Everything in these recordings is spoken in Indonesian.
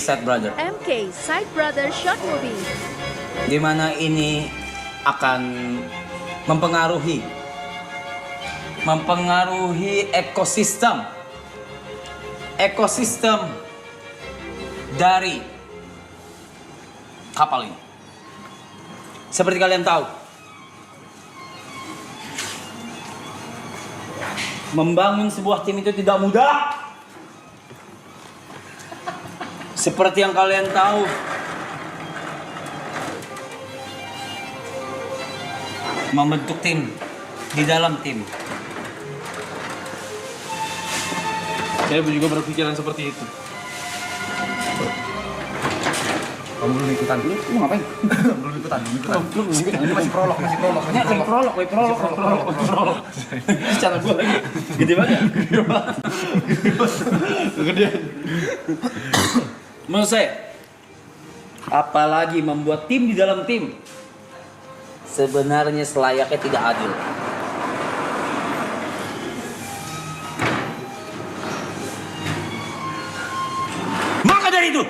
Side Brother. MK Side Brother Short Movie. Di mana ini akan mempengaruhi ekosistem dari kapal ini. Seperti kalian tahu, membangun sebuah tim itu tidak mudah. Seperti yang kalian tahu, membentuk tim di dalam tim. Saya juga berpikiran seperti itu. Kamu belum ikutan dulu? Lu ngapain? Belum ikutan. Ini masih prolog. Ini lagi prolog. Secara gue lagi gede banget. Kegedean. Menurut saya, apalagi membuat tim di dalam tim, sebenarnya selayaknya tidak adil. Maka dari itu,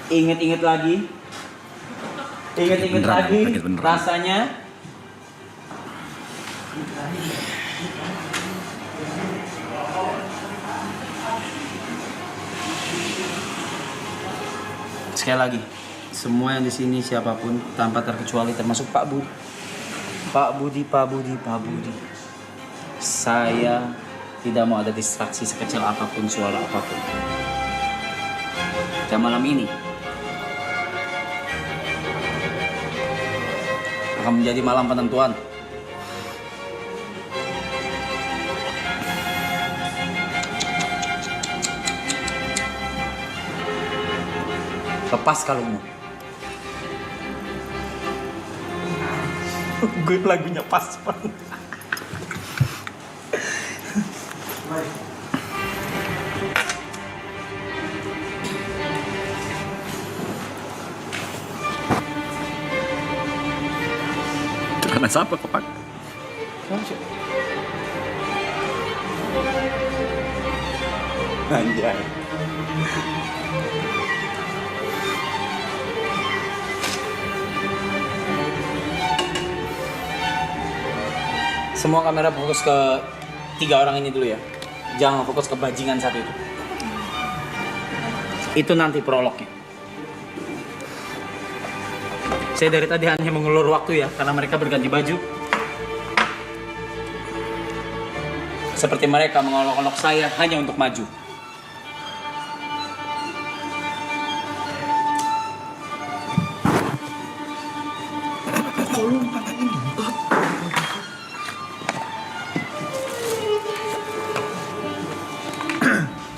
ingat-ingat lagi rasanya sekali lagi, semua yang di sini siapapun tanpa terkecuali termasuk Pak Budi, saya tidak mau ada distraksi sekecil apapun, suara apapun. Dan malam ini akan menjadi malam penentuan. Lepas kalungmu. Gue lagunya pas banget. Karena siapa kepak? Anjay. Semua kamera fokus ke 3 orang ini dulu ya. Jangan fokus ke bajingan satu itu. Itu nanti prolognya. Saya dari tadi hanya mengulur waktu ya, karena mereka berganti baju. Seperti mereka mengolok-olok saya hanya untuk maju.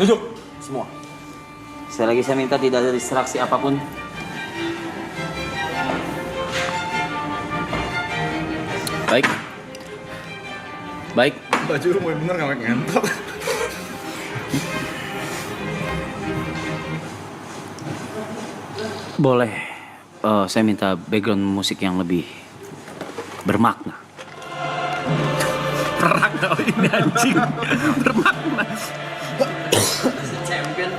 Duduk semua. Sekali lagi saya minta tidak ada distraksi apapun. Baik. Baju lu mau bener nggak ngentot? Boleh. Saya minta background musik yang lebih bermakna. Perak tau ini anjing. Bermakna. Champion.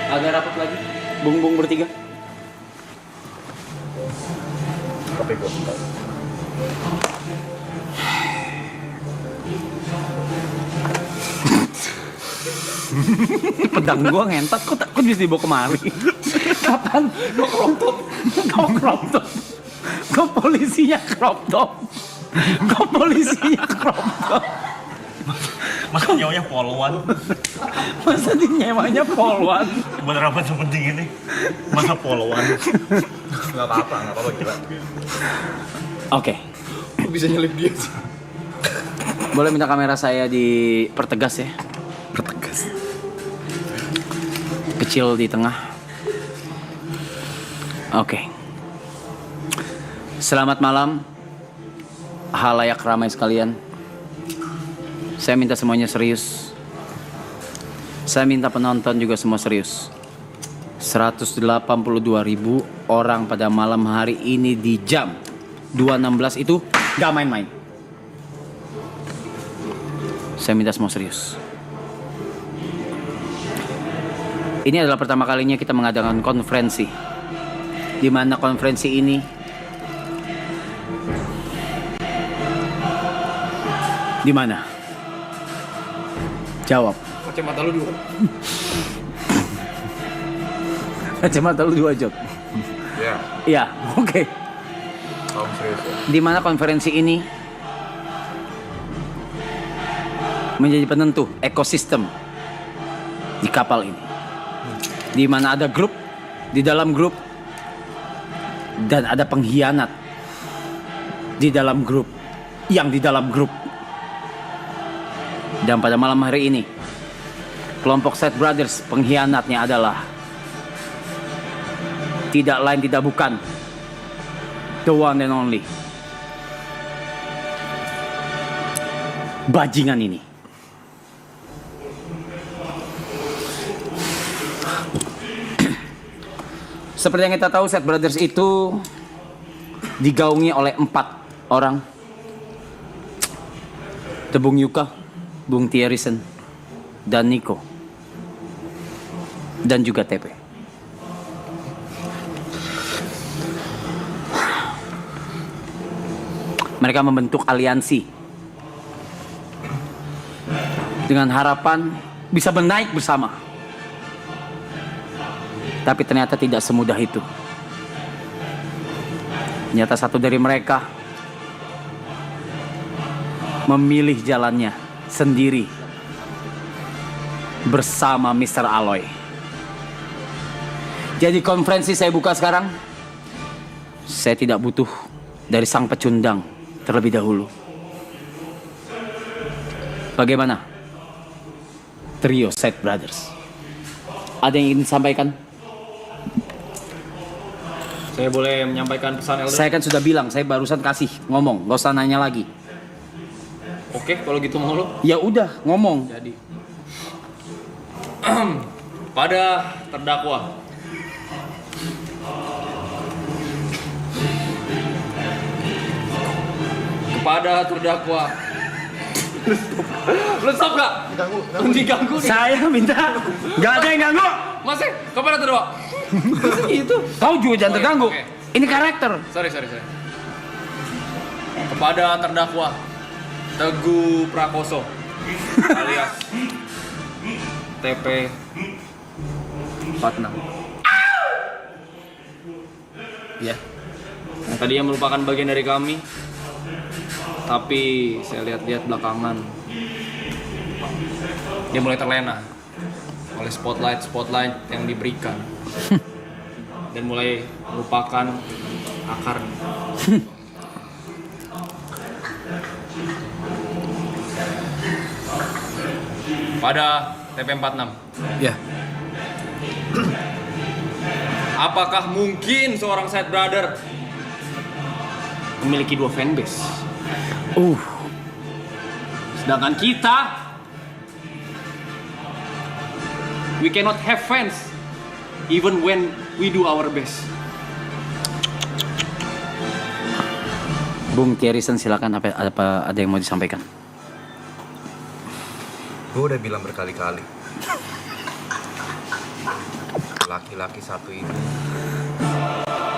Agak rapat lagi. Bung bertiga. Tapi gue tahu. Pedang gua ngentot, kok bisa dibawa kemari? Kapan? Kok crop top? Kok polisinya crop top? Masa nyawanya polwan? Masa dinyewanya polwan? Bener apa sepenting ini? Masa polwan? Nggak apa-apa gila. Oke. Kok bisa nyelip dia sih? Boleh minta kamera saya dipertegas ya? Pertegas. Kecil di tengah. Oke. Selamat malam, halayak ramai sekalian. Saya minta semuanya serius. Saya minta penonton juga semua serius. 182.000 orang pada malam hari ini di jam 2.16 itu gak main-main. Saya minta semua serius. Ini adalah pertama kalinya kita mengadakan konferensi, di mana konferensi ini di mana? Jawab. Kacamata lu dulu. Kacamata lu 2 jok. Ya, Iya, oke. kamu serius ya? Di mana konferensi ini menjadi penentu ekosistem di kapal ini. Di mana ada grup di dalam grup dan ada pengkhianat di dalam grup yang di dalam grup. Dan pada malam hari ini kelompok Side Brothers pengkhianatnya adalah tidak lain tidak bukan the one and only bajingan ini. Seperti yang kita tahu, Side Brothers itu digaungi oleh 4 orang. Bung Yuka, Bung Thierrysen, dan Nico, dan juga TP. Mereka membentuk aliansi dengan harapan bisa menaik bersama. Tapi ternyata tidak semudah itu. Ternyata satu dari mereka memilih jalannya sendiri bersama Mr. Aloy. Jadi konferensi saya buka sekarang. Saya tidak butuh dari sang pecundang terlebih dahulu. Bagaimana trio Side Brothers? Ada yang ingin disampaikan? Saya boleh menyampaikan pesan Elder? Saya kan sudah bilang, saya barusan kasih ngomong, gak usah nanya lagi. Oke, kalau gitu mau lo. Ya udah, ngomong. Jadi pada terdakwa lu stop gak? Diganggu nih. Saya minta, gak ada yang ganggu. Mas, kepada terdakwa. Itu. Kau juga jangan terganggu. Oke. Ini karakter. Sorry. Kepada terdakwa Teguh Prakoso alias TP 46. Ya. Yang tadinya merupakan bagian dari kami, tapi saya lihat-lihat belakangan dia mulai terlena oleh spotlight yang diberikan dan mulai melupakan akarnya. Pada TP46. Ya. Apakah mungkin seorang Side Brother memiliki 2 fanbase? Sedangkan kita, we cannot have fans even when we do our best. Bung Thierrysen, silakan, ada yang mau disampaikan? Gue udah bilang berkali-kali, laki-laki satu ini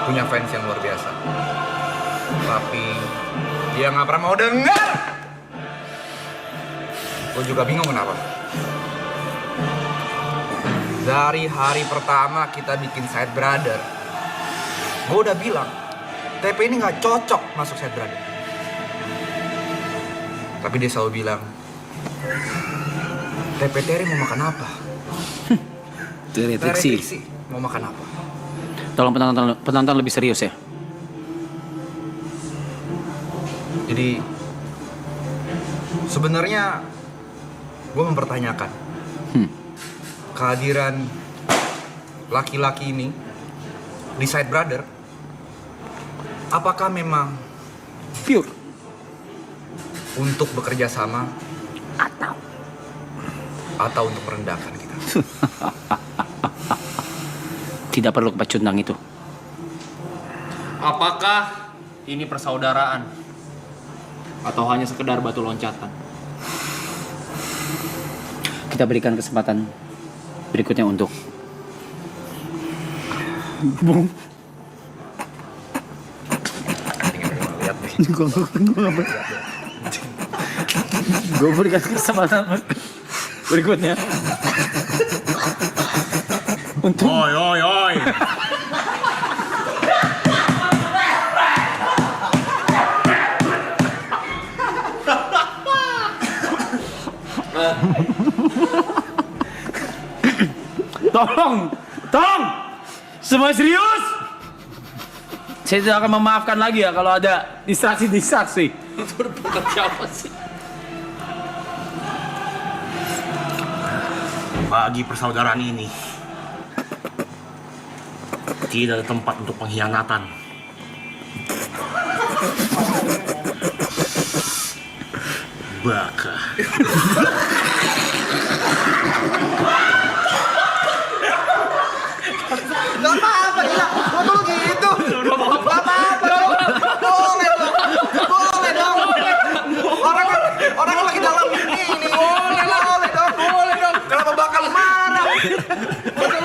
punya fans yang luar biasa, tapi dia nggak pernah mau dengar. Gue juga bingung kenapa. Dari hari pertama kita bikin Side Brother, gue udah bilang TP ini nggak cocok masuk Side Brother, tapi dia selalu bilang, TP Terry mau makan apa? Terry Triksi mau makan apa? Tolong penonton lebih serius ya. Jadi sebenarnya gue mempertanyakan kehadiran laki-laki ini di Side Brother. Apakah memang Pure untuk bekerja sama atau untuk merendahkan kita? Tidak perlu pecundang itu. Apakah ini persaudaraan? Atau hanya sekedar batu loncatan? Kita berikan kesempatan berikutnya untuk Bung. Lihat nih. Gue berikan kesempatan berikutnya untuk Oi. tolong, semua serius. Saya tidak akan memaafkan lagi ya kalau ada distraksi. Itu bukan siapa sih? Bagi persaudaraan ini tidak ada tempat untuk pengkhianatan. Baka. Gak apa-apa, gila. Gua dulu gitu. Gak apa-apa dong. Boleh dong. Orang lagi dalam ini. Boleh dong. Kenapa bakal marah? Boleh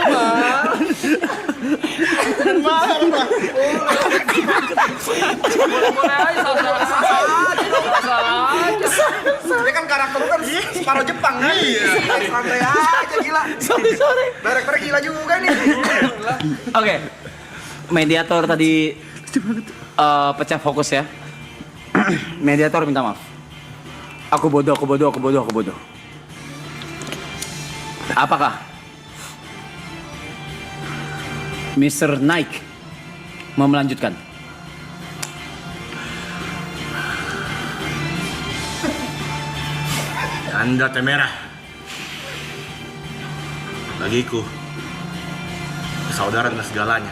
aja, salah aja. Ini kan karakter lu kan separuh Jepang kan? Iya. Santai aja, gila. Sorry. Director gila juga nih. Oke. Mediator tadi pecah fokus ya. Mediator minta maaf. Aku bodoh. Apakah Mr. Nike mau melanjutkan? Anda Temera. Bagiku, persaudaraan adalah segalanya.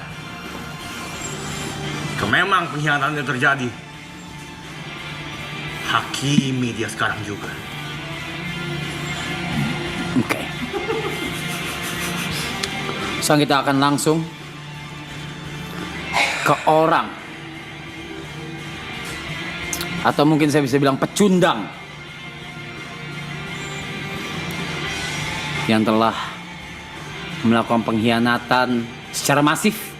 Jika memang pengkhianatan yang terjadi, hakimi dia sekarang juga. Oke. Sekarang kita akan langsung ke orang, atau mungkin saya bisa bilang pecundang, yang telah melakukan pengkhianatan secara masif,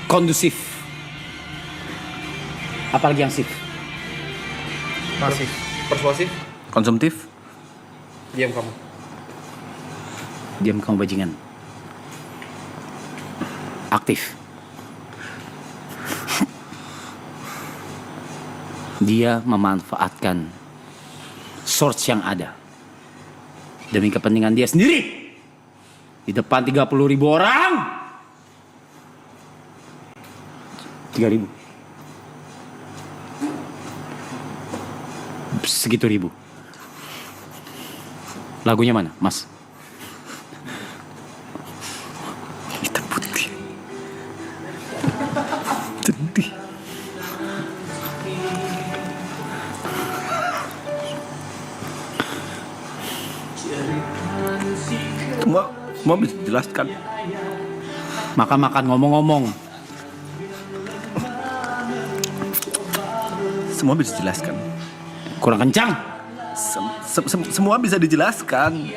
kondusif, apalagi yang sif, Masih persuasif. konsumtif. Diam kamu. Diam kamu bajingan. Aktif. Dia memanfaatkan source yang ada demi kepentingan dia sendiri di depan 30.000 orang. 3.000 segitu ribu. Lagunya mana, Mas? Hitam putih. Sedih. Semua bisa dijelaskan. Makan-makan ngomong-ngomong. Semua bisa dijelaskan. Kurang kencang. Semua bisa dijelaskan.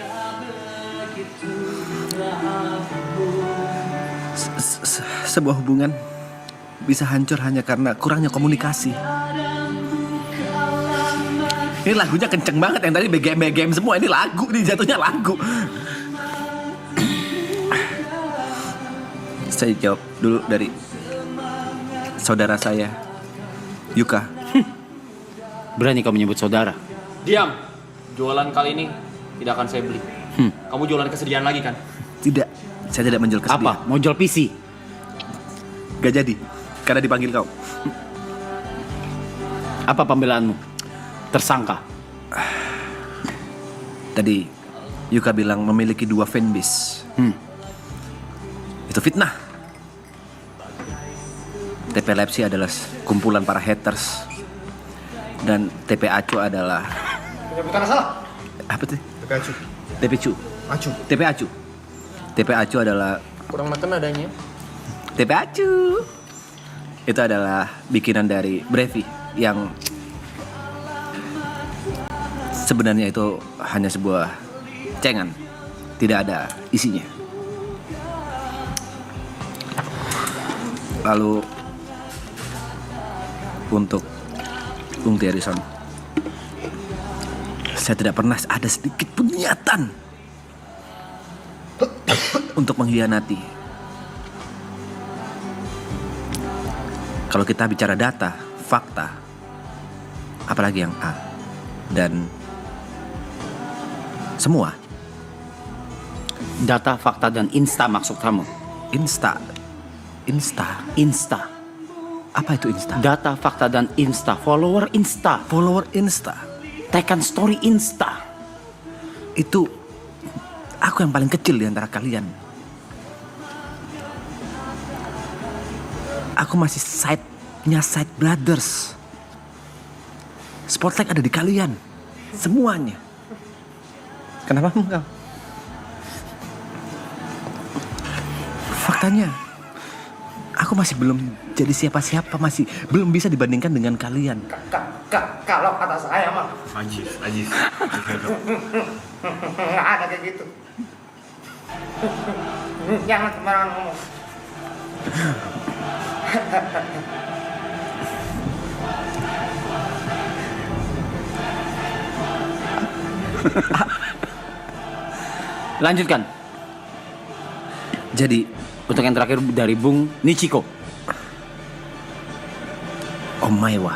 Sebuah hubungan bisa hancur hanya karena kurangnya komunikasi. Ini lagunya kenceng banget, yang tadi BGM semua, ini lagu, ini jatuhnya lagu. Saya jawab dulu dari saudara saya, Yuka. Berani kau menyebut saudara? Diam. Jualan kali ini tidak akan saya beli. Kamu jualan kesedihan lagi kan? Tidak, saya tidak menjual kesedihan. Apa? Mau jual PC? Gak jadi, karena dipanggil kau. Apa pembelaanmu? Tersangka. Tadi Yuka bilang memiliki 2 fanbase. Itu fitnah. TP Lepsi adalah kumpulan para haters. Dan TP Acu adalah... Penyebutan salah. Apa tuh? TP Acu. TP Cu. Acu. TP Acu. TP Acu adalah Kurang matang adanya. TPAcu itu adalah bikinan dari Brevi yang sebenarnya itu hanya sebuah cengan, tidak ada isinya. Lalu untuk Bung Thierry-son, saya tidak pernah ada sedikit pun niatan untuk mengkhianati. Kalau kita bicara data, fakta, apalagi yang A dan semua Data, fakta, dan insta maksud kamu? Insta. Apa itu Insta? Data, fakta, dan insta. Follower insta. Follower Insta. Tekan story insta. Itu aku yang paling kecil di antara kalian. Aku masih side brothers. Spotlight ada di kalian. Semuanya. Kenapa enggak? Faktanya, aku masih belum jadi siapa-siapa, masih belum bisa dibandingkan dengan kalian. Kalau kata saya mah Ajis. nggak ada kayak gitu. Jangan sembarangan ngomong. Lanjutkan. Jadi, Untuk yang terakhir dari Bung Nichiko. Omaiwa.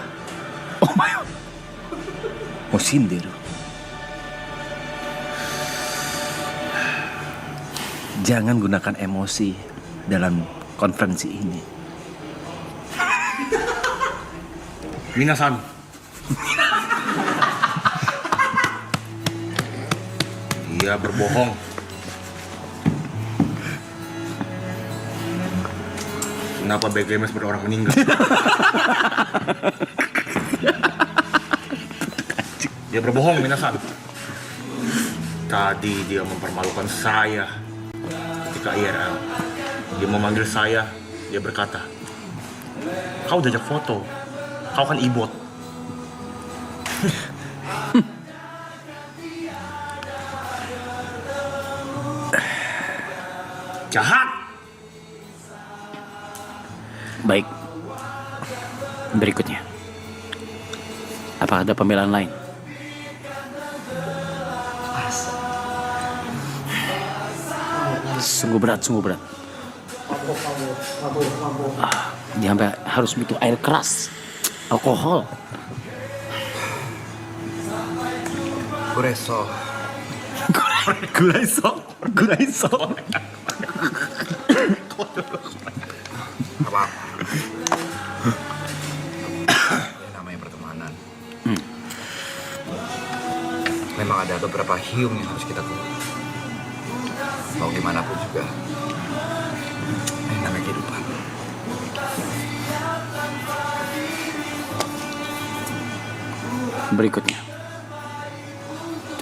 Mau sindir. Jangan gunakan emosi dalam konferensi ini. Minasan. Dia berbohong. Kenapa BGM seperti orang meninggal? Dia berbohong, Minasan. Tadi dia mempermalukan saya ketika IRL. Dia memanggil saya, dia berkata, "Kau diajak foto, kau kan ibot." Jahat. Baik. Berikutnya. Apakah ada pembelaan lain? Sungguh berat. Dia sampai harus butuh air keras, alkohol. Gureso. Guraiso. Apa? Ini namanya pertemanan. Memang ada beberapa hiung yang harus kita kumpul. Mau gimana pun juga. Ini namanya kehidupan. Berikutnya.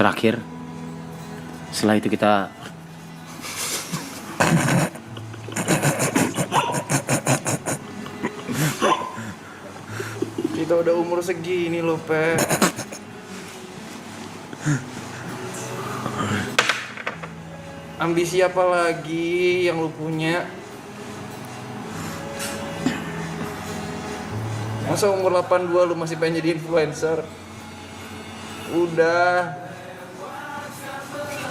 Terakhir. Setelah itu kita Udah umur segini loh, Pe. Ambisi apa lagi yang lu punya? Masa umur 82 lu masih pengen jadi influencer? Udah.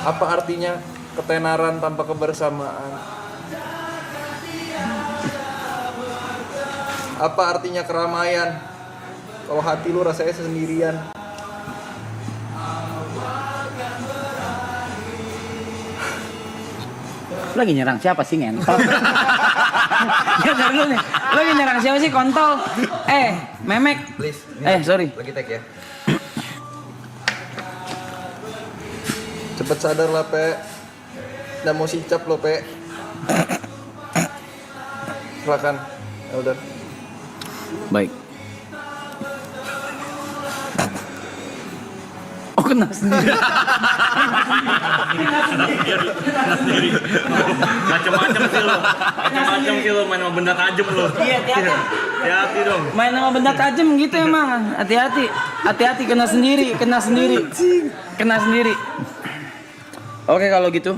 Apa artinya ketenaran tanpa kebersamaan? Apa artinya keramaian kalau hati lu rasanya sendirian? lagi nyerang siapa sih ngentot? Ya dari lu nih. Lu lagi nyerang siapa sih kontol? Memek. Please. Sorry. Lagi tag ya. Cepet sadar lah, Pe. Udah mau sicap lo, Pe. Silakan, Elder. Baik. kena sendiri. Macam-macam sih lo. Macam-macam sih lo main sama benda tajam lo. Iya, hati-hati. Hati dong. Main sama benda tajam gitu emang. Hati-hati. Hati-hati kena sendiri. Oke, kalau gitu.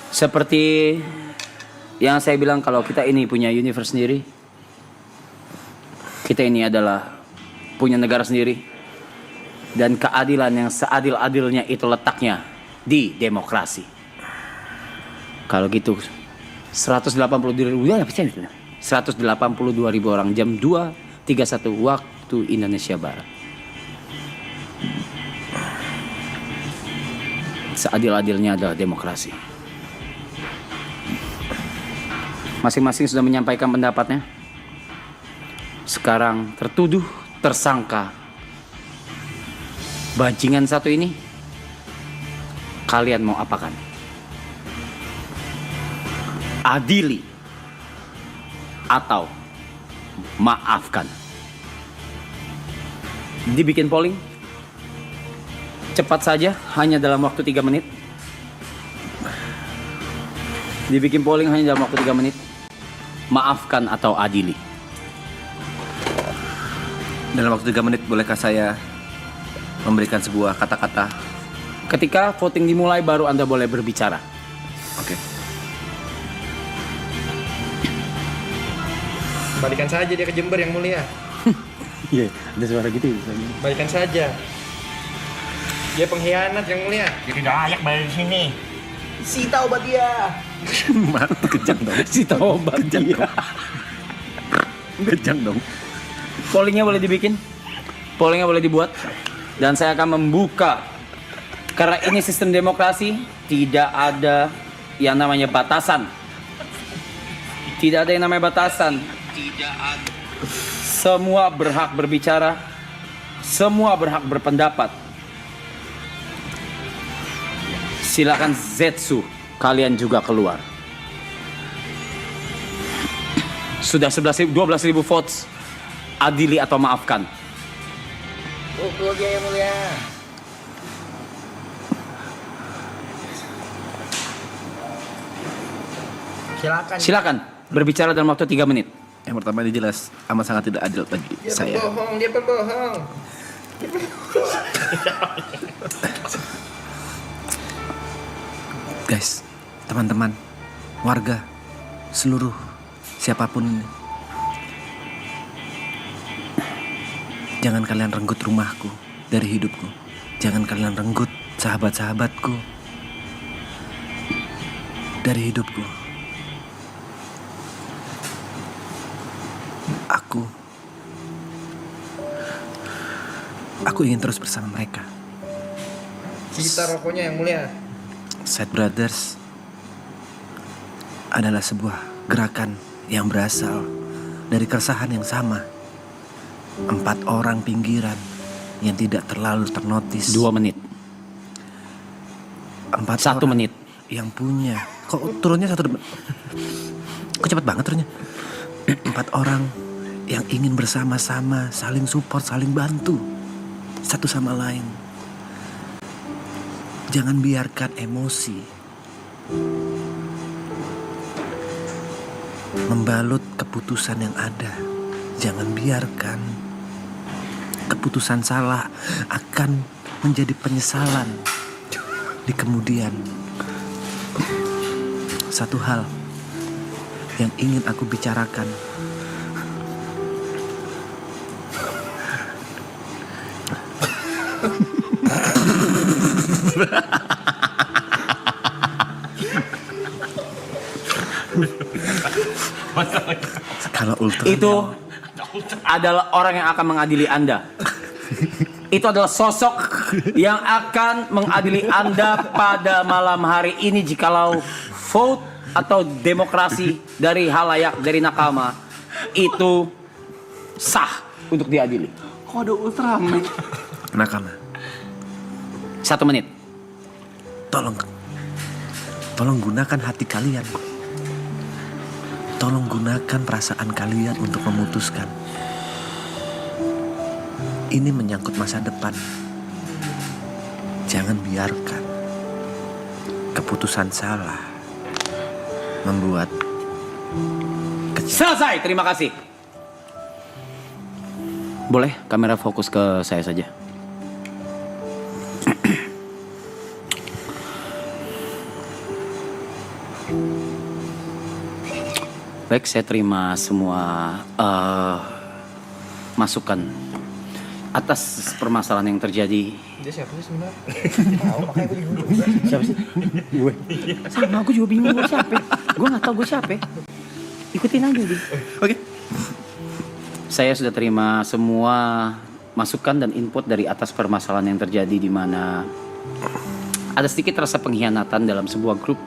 Seperti yang saya bilang, kalau kita ini punya universe sendiri. Kita ini adalah punya negara sendiri. Dan keadilan yang seadil-adilnya itu letaknya di demokrasi. Kalau gitu 182.000 orang jam 2.31 waktu Indonesia Barat. Seadil-adilnya adalah demokrasi. Masing-masing sudah menyampaikan pendapatnya. Sekarang tertuduh, tersangka bajingan satu ini, kalian mau apakan? Adili atau maafkan? Dibikin polling cepat saja, hanya dalam waktu 3 menit. Dibikin polling hanya dalam waktu 3 menit. Maafkan atau adili? Dalam waktu 3 menit bolehkah saya memberikan sebuah kata-kata? Ketika voting dimulai baru Anda boleh berbicara. Oke. Balikan saja dia ke Jember yang mulia. Iya, ada suara gitu. Balikan saja. Dia pengkhianat yang mulia. Dia tidak layak balik di sini. Sita obat dia. Kejang dong. Si tobat dia. Kejang dong. Pollingnya boleh dibikin, pollingnya boleh dibuat, dan saya akan membuka. Karena ini sistem demokrasi, tidak ada yang namanya batasan. Tidak ada yang namanya batasan. Tidak ada. Semua berhak berbicara, semua berhak berpendapat. Silakan Zetsu, kalian juga keluar. Sudah 12.000 votes. Adili atau maafkan? Pukul dia yang mulia. Silakan berbicara dalam waktu 3 menit. Yang pertama ini jelas amat sangat tidak adil bagi saya. Dia pembohong. Guys, teman-teman, warga, seluruh siapapun ini, jangan kalian renggut rumahku dari hidupku. Jangan kalian renggut sahabat-sahabatku dari hidupku. Aku ingin terus bersama mereka. Cita rokoknya yang mulia. Side Brothers adalah sebuah gerakan yang berasal dari keresahan yang sama. 4 orang pinggiran yang tidak terlalu ternotis. 2 menit. 4 1 orang menit. yang punya. Kok turunnya 1 menit? Kok cepat banget turunnya? 4 orang yang ingin bersama-sama, saling support, saling bantu satu sama lain. Jangan biarkan emosi membalut keputusan yang ada. Jangan biarkan keputusan salah akan menjadi penyesalan di kemudian. Satu hal yang ingin aku bicarakan. Skala ultra. Itu adalah orang yang akan mengadili Anda. Itu adalah sosok yang akan mengadili Anda pada malam hari ini jikalau vote atau demokrasi dari halayak, dari nakama itu sah untuk diadili. Kode Ultraman. Nakama, 1 menit. Tolong gunakan hati kalian. Tolong gunakan perasaan kalian untuk memutuskan. Ini menyangkut masa depan. Jangan biarkan keputusan salah membuat Selesai, terima kasih. Boleh kamera fokus ke saya saja. Baik, saya terima semua masukan atas permasalahan yang terjadi. Dia siapa sih sebenarnya? Tahu makanya gue bingung. Siapa sih? Gue. Sama, gue juga bingung gue siapa. Gue nggak tahu gue siapa. Ikutin aja, Bi. Oke. Saya sudah terima semua masukan dan input dari atas permasalahan yang terjadi, di mana ada sedikit rasa pengkhianatan dalam sebuah grup.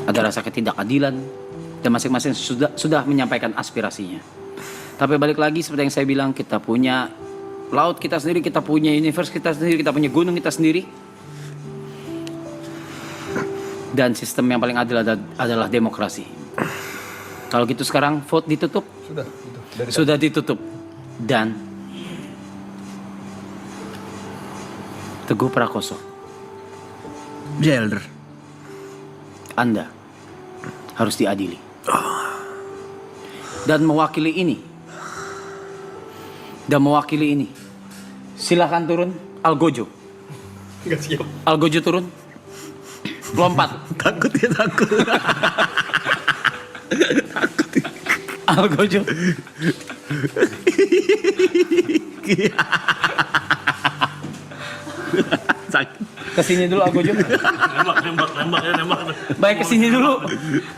Ada rasa ketidakadilan dan masing-masing sudah menyampaikan aspirasinya. Tapi balik lagi seperti yang saya bilang, kita punya laut kita sendiri, kita punya universe kita sendiri, kita punya gunung kita sendiri. Dan sistem yang paling adil adalah demokrasi. Kalau gitu sekarang vote ditutup. Sudah ditutup. Dan Teguh Prakoso, Elder. Anda harus diadili. Dan mewakili ini, silakan turun, Algojo. Enggak siap. Algojo turun, lompat. Takut ya, takut. Algojo. Sakit. Kesini dulu Algojo. Nembak. Baik, kesini dulu.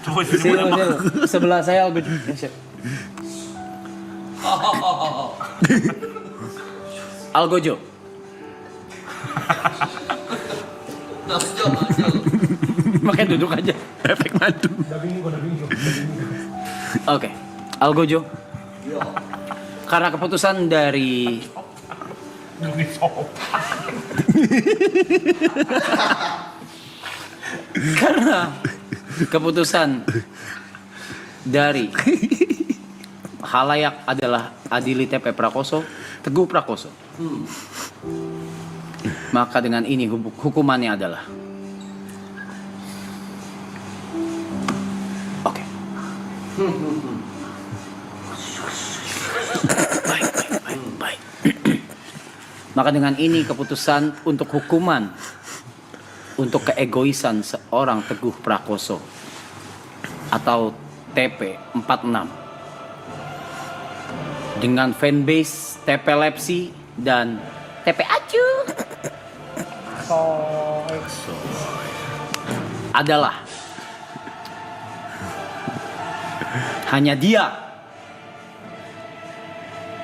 Coba Sini dulu. Sebelah saya Algojo. Ya, siap. Algojo. Makanya duduk aja. Efek madu. Oke, Algojo. Karena keputusan dari halayak adalah adili TP Prakoso, Teguh Prakoso. Maka dengan ini hukumannya adalah oke. Baik. Maka dengan ini keputusan untuk hukuman untuk keegoisan seorang Teguh Prakoso atau TP 46 dengan fanbase TP Lepsi dan TP Acu adalah hanya dia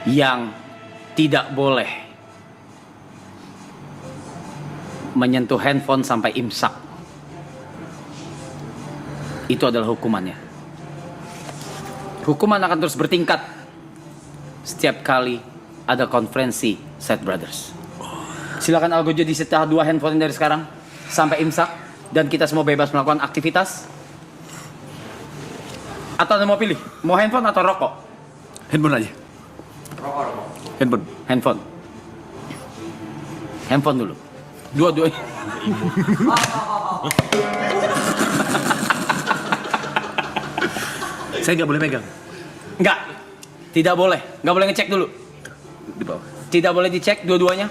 yang tidak boleh menyentuh handphone sampai imsak. Itu adalah hukumannya. Hukuman akan terus bertingkat setiap kali ada konferensi Side Brothers. Silakan Algojo disita 2 handphone dari sekarang sampai imsak, dan kita semua bebas melakukan aktivitas. Atau Anda mau pilih, mau handphone atau rokok? Handphone aja. Rokok. Handphone dulu. Dua-duanya. Saya nggak boleh megang. Enggak. Tidak boleh. Enggak boleh ngecek dulu. Di bawah. Tidak boleh dicek dua-duanya.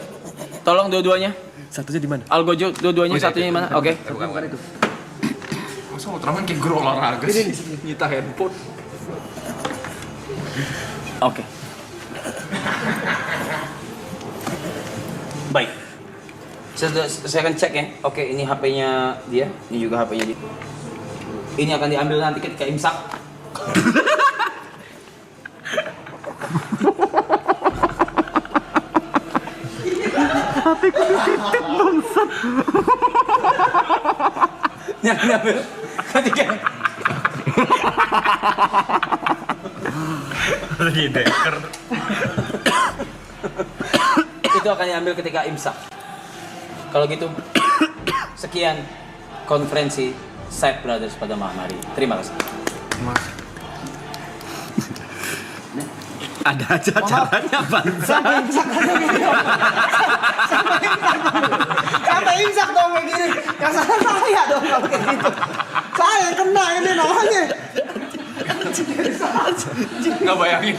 Tolong dua-duanya. Satunya di mana? Algojo dua-duanya, satunya di mana? Oke. Bukan itu. Masa Ultraman kayak guru olahraga sih? Nyita handphone. Oke. Baik. Saya akan cek ya. Oke, ini HP-nya dia, ini juga HP-nya dia. Ini akan diambil nanti ketika imsak. Hatiku dititip bangsat. Yang diambil ketika itu akan diambil ketika imsak. Kalau gitu, sekian konferensi Side Brothers pada malam hari. Terima kasih. Ada aja caranya bangsa. Sampai imsak dong kayak gini. Yang salah saya dong kalau kayak gitu. Saya yang kena ini namanya. Nggak bayangin.